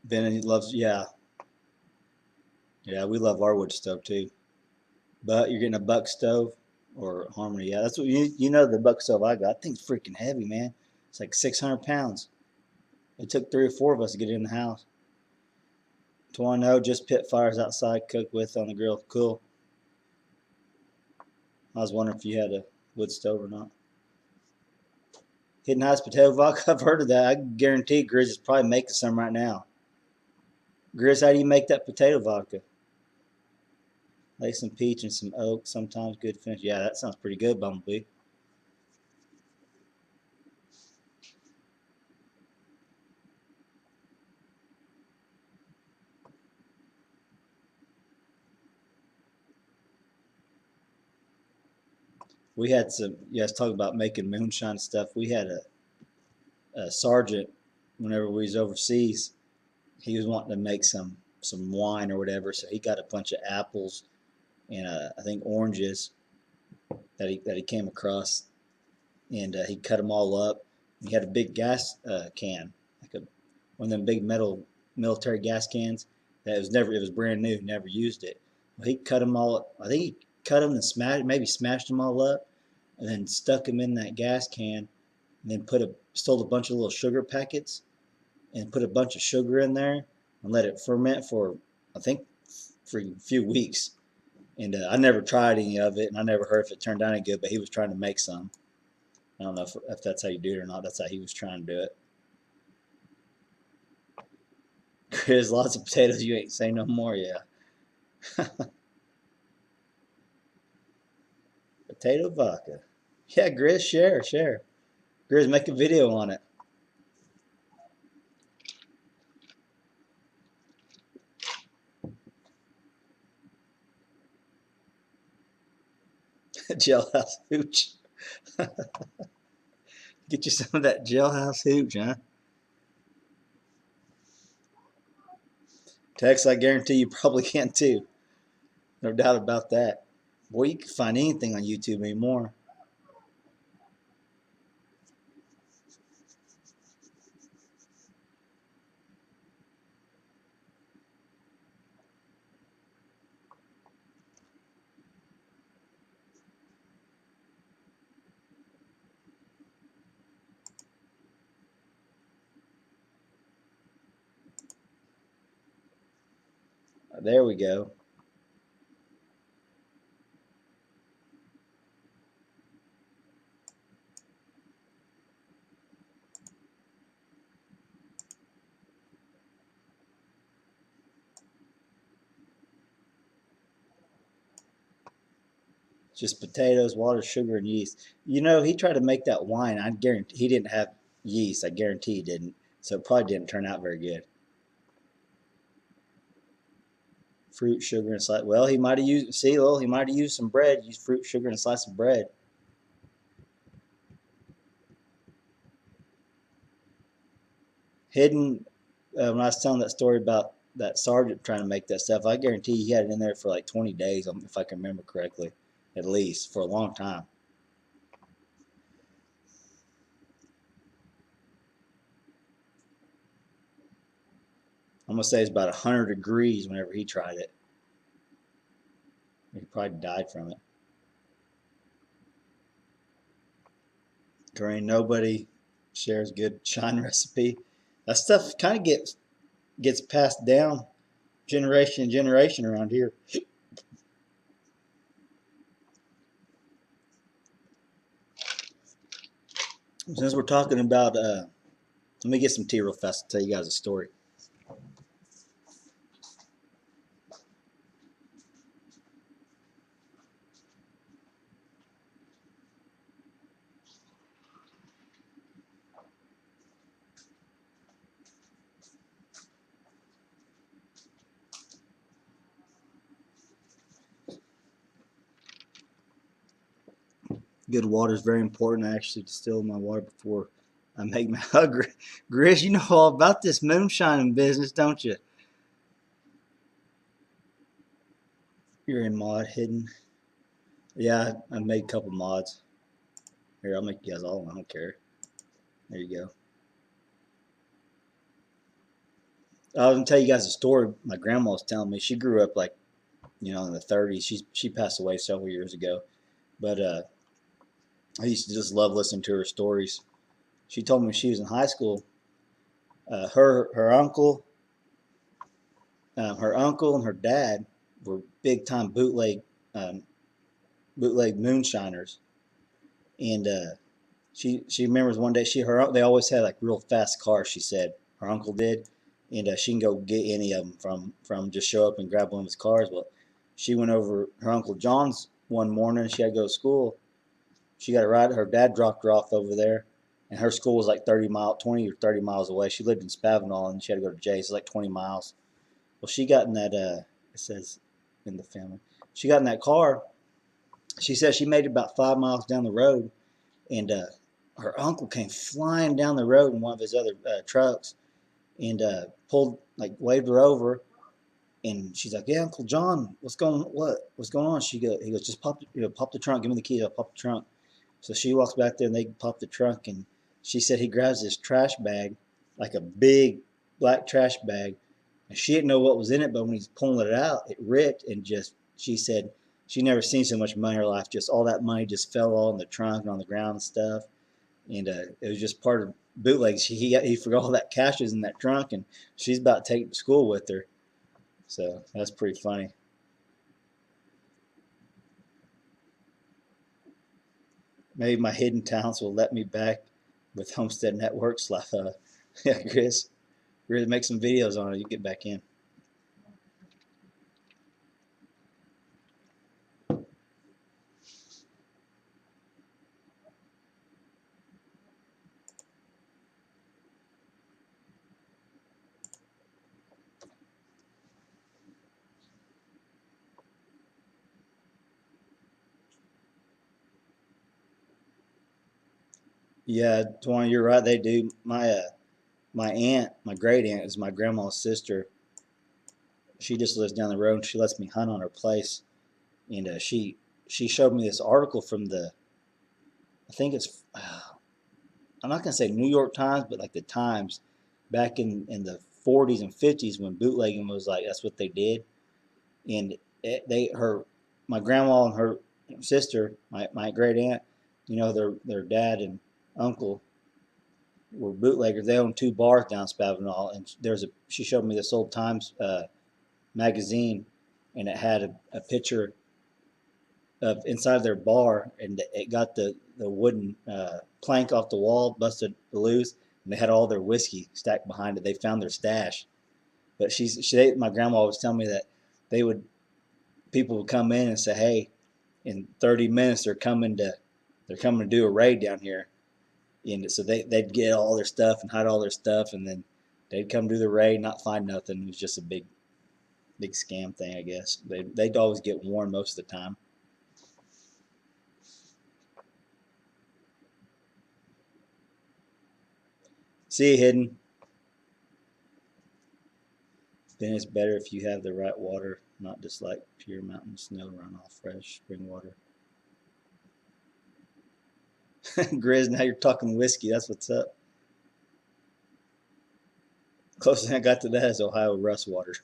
Then he loves, yeah, yeah. We love our wood stove too. But you're getting a buck stove or Harmony. Yeah, that's what you know. The buck stove I got, that thing's freaking heavy, man. It's like 600 pounds. It took 3 or 4 of us to get it in the house. Know just pit fires outside, cook with on the grill. Cool. I was wondering if you had a wood stove or not. Hidden House potato vodka. I've heard of that. I guarantee Grizz is probably making some right now. Grizz, how do you make that potato vodka? Lay some peach and some oak. Sometimes good finish. Yeah, that sounds pretty good, Bumblebee. We had some. You guys talk about making moonshine stuff. We had a sergeant whenever we was overseas. He was wanting to make some wine or whatever, so he got a bunch of apples and I think oranges that he came across, and he cut them all up. He had a big gas can, like one of them big metal military gas cans that was never. It was brand new, never used it. Well, he cut them all up. I think he cut them and smashed them all up, and then stuck them in that gas can, and then stole a bunch of little sugar packets and put a bunch of sugar in there and let it ferment for I think for a few weeks. And I never tried any of it, and I never heard if it turned out any good. But he was trying to make some. I don't know if that's how you do it or not. That's how he was trying to do it. There's lots of potatoes you ain't say no more, yeah. Potato vodka. Yeah, Grizz, share. Grizz, make a video on it. Jailhouse hooch. Get you some of that jailhouse hooch, huh? Tex, I guarantee you probably can too. No doubt about that. Boy, you can find anything on YouTube anymore. There we go. Just potatoes, water, sugar, and yeast. You know, he tried to make that wine. I guarantee he didn't have yeast. I guarantee he didn't. So it probably didn't turn out very good. Fruit, sugar, and slice. Well, he might have used. See, well, he might have used some bread. Used fruit, sugar, and a slice of bread. Hidden. When I was telling that story about that sergeant trying to make that stuff, I guarantee he had it in there for like 20 days, if I can remember correctly, at least for a long time. I'm gonna say it's about 100 degrees whenever he tried it. He probably died from it. Korean nobody shares good shine recipe. That stuff kind of gets passed down generation to generation around here. Since we're talking about, let me get some tea real fast. I'll tell you guys a story. Good water is very important. I actually distill my water before I make my hug. Grizz, you know all about this moonshining business, don't you? You're in mod hidden. Yeah, I made a couple mods. Here, I'll make you guys all. I don't care. There you go. I was gonna tell you guys a story. My grandma was telling me. She grew up like in the 30s. She passed away several years ago, but I used to just love listening to her stories. She told me when she was in high school, her uncle and her dad were big time um, bootleg moonshiners, and she remembers one day they always had like real fast cars. She said her uncle did, and she can go get any of them from just show up and grab one of his cars. Well, she went over her uncle John's one morning. She had to go to school. She got a ride. Her dad dropped her off over there, and her school was like 20 or 30 miles away. She lived in Spavinal, and she had to go to Jay. So like 20 miles. Well, she got in that. It says in the family. She got in that car. She said she made it about 5 miles down the road, and her uncle came flying down the road in one of his other trucks, and pulled waved her over, and she's like, "Yeah, Uncle John, what's going on?" He goes, "Just pop the trunk. Give me the keys. I'll pop the trunk." So she walks back there, and they pop the trunk, and she said he grabs this trash bag, like a big black trash bag, and she didn't know what was in it, but when he's pulling it out, it ripped, and just she said she never seen so much money in her life. Just all that money just fell all in the trunk and on the ground and stuff, and it was just part of bootlegs. He forgot all that cash was in that trunk, and she's about to take it to school with her. So that's pretty funny. Maybe my hidden talents will let me back with Homestead Networks. Yeah, Chris. We're gonna make some videos on it. You get back in. Yeah, Twan, you're right. They do. My aunt, my great aunt, is my grandma's sister. She just lives down the road, and she lets me hunt on her place. And she showed me this article from the, I think it's, I'm not gonna say New York Times, but like the Times, back in the 40s and 50s when bootlegging was like that's what they did. And they her my grandma and her sister, my great aunt, their dad and uncle were bootleggers. They owned two bars down Spavinal, and she showed me this old Times magazine, and it had a picture of inside their bar, and it got the wooden plank off the wall busted loose, and they had all their whiskey stacked behind it. They found their stash. But my grandma was telling me that they would people would come in and say, "Hey, in 30 minutes they're coming to do a raid down here," and so they'd get all their stuff and hide all their stuff, and then they'd come do the raid, not find nothing. It was just a big scam thing, I guess. They'd always get warned most of the time. See you, hidden. Then it's better if you have the right water, not just like pure mountain snow runoff, fresh spring water. Grizz, now you're talking whiskey. That's what's up. Closest thing I got to that is Ohio rust water.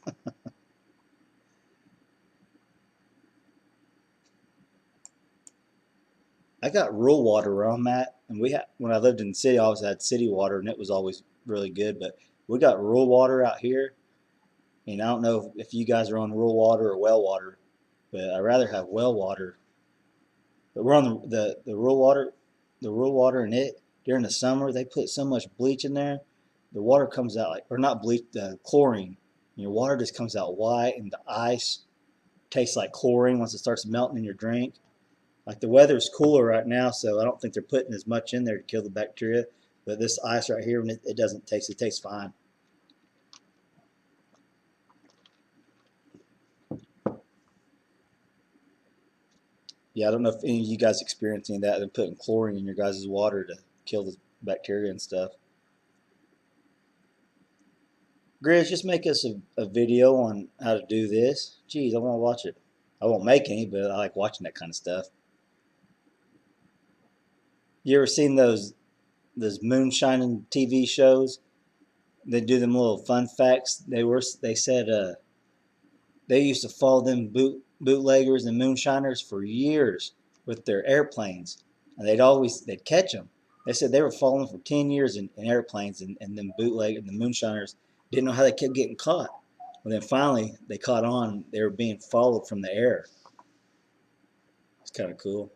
I got rural water where I'm at, and when I lived in the city, I always had city water, and it was always really good. But we got rural water out here, and I don't know if you guys are on rural water or well water, but I'd rather have well water. But we're on the rural water, and it during the summer they put so much bleach in there, the water comes out like, or not bleach, the chlorine. And your water just comes out white, and the ice tastes like chlorine once it starts melting in your drink. Like the weather's cooler right now, so I don't think they're putting as much in there to kill the bacteria. But this ice right here, it doesn't taste. It tastes fine. Yeah, I don't know if any of you guys experience any of that. They're putting chlorine in your guys' water to kill the bacteria and stuff. Grizz, just make us a video on how to do this. Geez, I want to watch it. I won't make any, but I like watching that kind of stuff. You ever seen those moonshining TV shows? They do them little fun facts. They said they used to follow them bootleggers and moonshiners for years with their airplanes, and they'd catch them. They said they were following for 10 years in airplanes, and then bootleg and the moonshiners didn't know how they kept getting caught. Well, then finally they caught on. They were being followed from the air. It's kind of cool.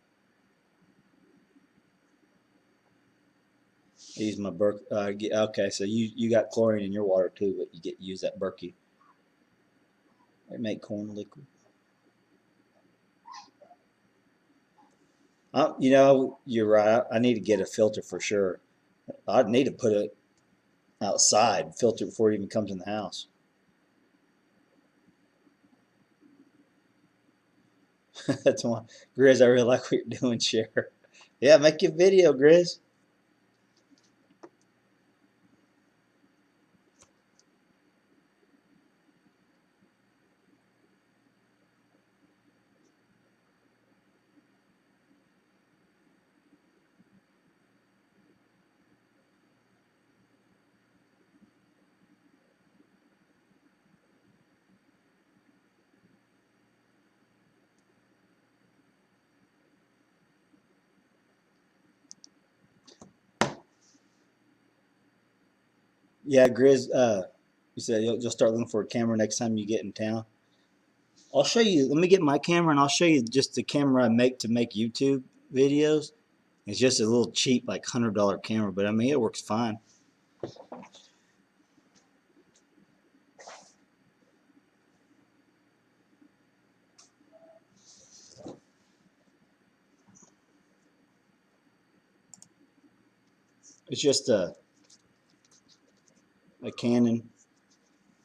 I use my okay, so you got chlorine in your water too, but you use that Berkey. They make corn liquid. You're right. I need to get a filter for sure. I'd need to put it outside, filter it before it even comes in the house. That's one. Grizz, I really like what you're doing, share. Yeah, make your video, Grizz. Yeah, Grizz. You said you'll start looking for a camera next time you get in town. I'll show you. Let me get my camera, and I'll show you just the camera I make to make YouTube videos. It's just a little cheap, like $100 camera, but I mean it works fine. It's just a Canon.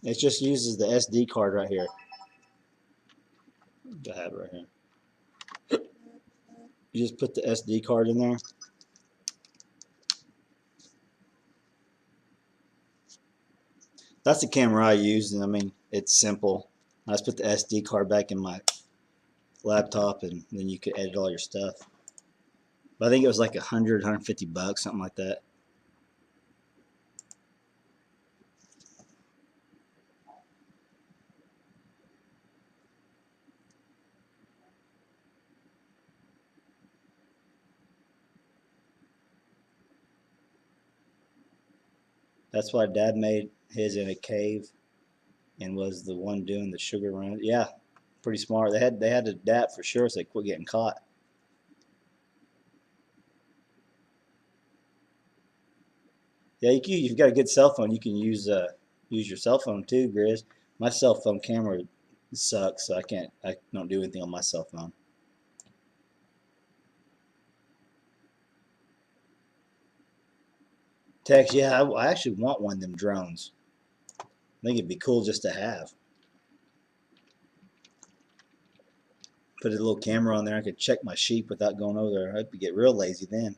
It just uses the SD card right here. I have it right here. You just put the SD card in there. That's the camera I use, and I mean it's simple. I just put the SD card back in my laptop, and then you could edit all your stuff. But I think it was like 150 bucks, something like that. That's why Dad made his in a cave and was the one doing the sugar run. Yeah, pretty smart. They had to adapt for sure, so they quit getting caught. Yeah, you've got a good cell phone. You can use your cell phone too, Grizz. My cell phone camera sucks, so I don't do anything on my cell phone. Text, yeah, I actually want one of them drones. I think it'd be cool just to have. Put a little camera on there. I could check my sheep without going over there. I'd get real lazy then.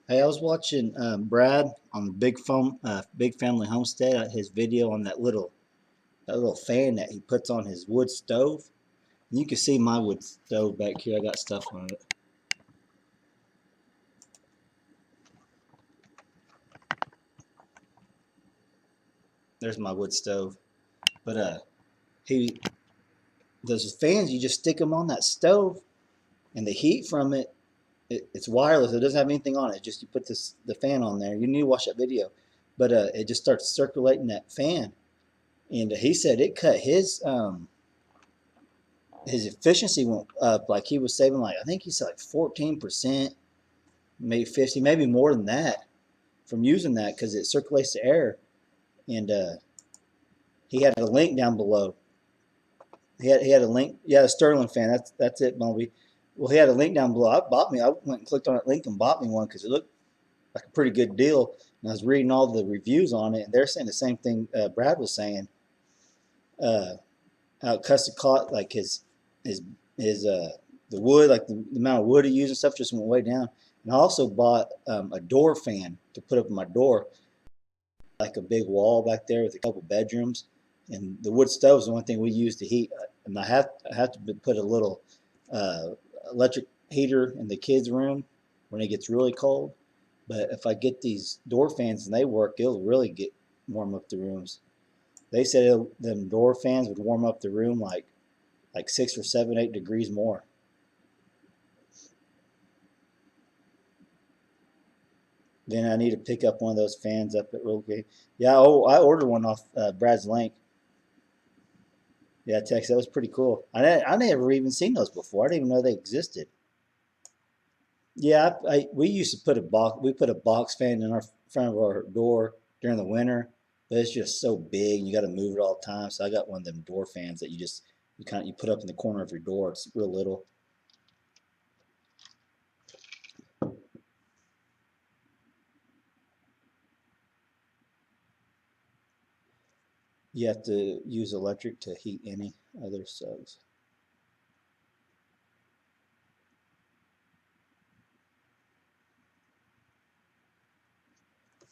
Hey, I was watching Brad on the Big Family Homestead. His video on that little fan that he puts on his wood stove. And you can see my wood stove back here. I got stuff on it. There's my wood stove. But he those fans, you just stick them on that stove, and the heat from it's wireless. It doesn't have anything on it. Just you put the fan on there. You need to watch that video, but it just starts circulating that fan. And he said it cut his efficiency went up. Like he was saving, like I think he said like 14%, maybe 50, maybe more than that from using that because it circulates the air. And he had a link down below. He had a link. Yeah, a Sterling fan. That's it, Moby. Well, he had a link down below. I went and clicked on that link and bought me one because it looked like a pretty good deal. And I was reading all the reviews on it, and they're saying the same thing Brad was saying. Uh, how it cuts the cost, like his his the wood, like the amount of wood he used and stuff just went way down. And I also bought a door fan to put up in my door, like a big wall back there with a couple bedrooms. And the wood stove is the one thing we use to heat. And I have to put a little uh, electric heater in the kids' room when it gets really cold. But if I get these door fans and they work, it'll really get warm up the rooms. They said them door fans would warm up the room like 6 or 7, 8 degrees more. Then I need to pick up one of those fans up at Real Quick. Yeah, oh, I ordered one off Brad's link. Yeah, Tex, that was pretty cool. I never even seen those before. I didn't even know they existed. Yeah, we used to put a box. We put a box fan in our front of our door during the winter, but it's just so big. You got to move it all the time. So I got one of them door fans that you put up in the corner of your door. It's real little. You have to use electric to heat any other subs.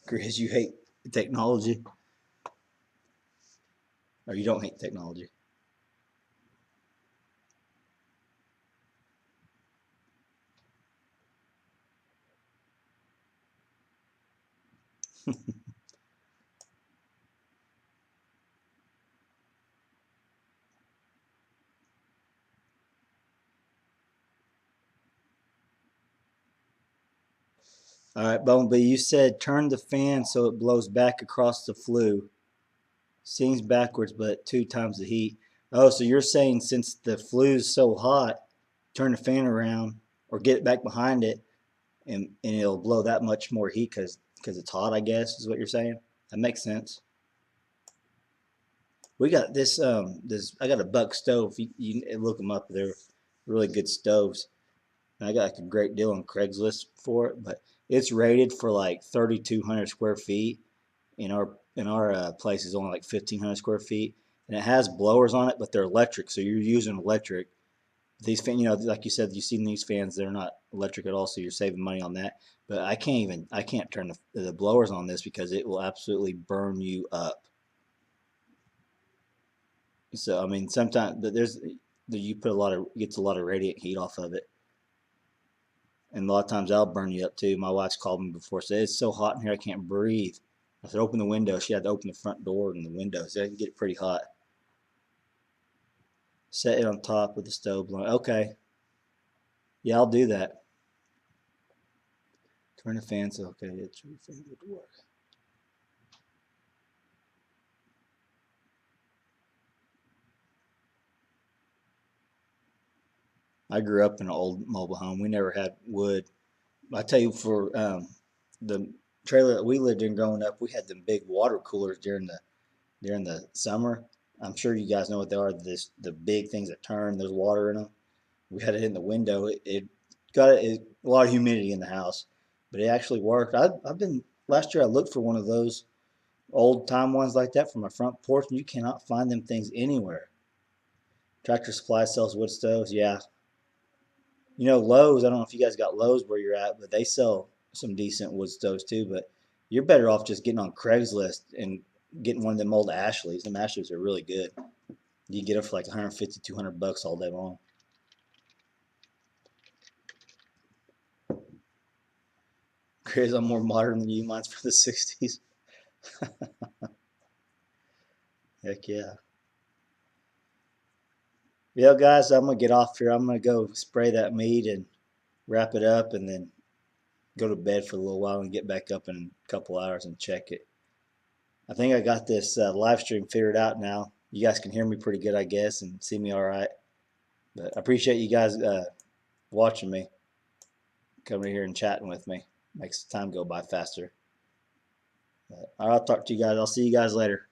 Chris, you hate technology, or you don't hate technology. All right, Bumblebee, you said turn the fan so it blows back across the flue. Seems backwards, but 2 times the heat. Oh, so you're saying since the flue's so hot, turn the fan around or get it back behind it, and it'll blow that much more heat because it's hot, I guess, is what you're saying. That makes sense. We got this I got a Buck stove. You look them up. They're really good stoves. And I got like a great deal on Craigslist for it, but it's rated for like 3,200 square feet. In our place is only like 1,500 square feet, and it has blowers on it, but they're electric, so you're using electric. These fans, like you said, you've seen these fans, they're not electric at all, so you're saving money on that. But I can't turn the blowers on this because it will absolutely burn you up. So I mean, sometimes there's you put a lot of gets a lot of radiant heat off of it, and a lot of times that'll burn you up too. My wife's called me before, said it's so hot in here I can't breathe. I said open the window. She had to open the front door and the windows. So it can get pretty hot. Set it on top with the stove blowing. Okay, yeah, I'll do that. Turn the fan so okay, it's your fan would work. I grew up in an old mobile home. We never had wood. I tell you, for the trailer that we lived in growing up, we had them big water coolers during the summer. I'm sure you guys know what they are. The big things that turn. There's water in them. We had it in the window. It got a lot of humidity in the house, but it actually worked. I've been last year. I looked for one of those old time ones like that for my front porch, and you cannot find them things anywhere. Tractor Supply sells wood stoves. Yeah, Lowe's. I don't know if you guys got Lowe's where you're at, but they sell some decent wood stoves too. But you're better off just getting on Craigslist and getting one of them old Ashleys. Them Ashleys are really good. You get them for like 150, $200 all day long. Chris, I'm more modern than you. Mine's from the 60s. Heck yeah. Yeah, guys, I'm going to get off here. I'm going to go spray that meat and wrap it up and then go to bed for a little while and get back up in a couple hours and check it. I think I got this live stream figured out now. You guys can hear me pretty good, I guess, and see me all right. But I appreciate you guys watching me, coming here and chatting with me. Makes the time go by faster. But I'll talk to you guys. I'll see you guys later.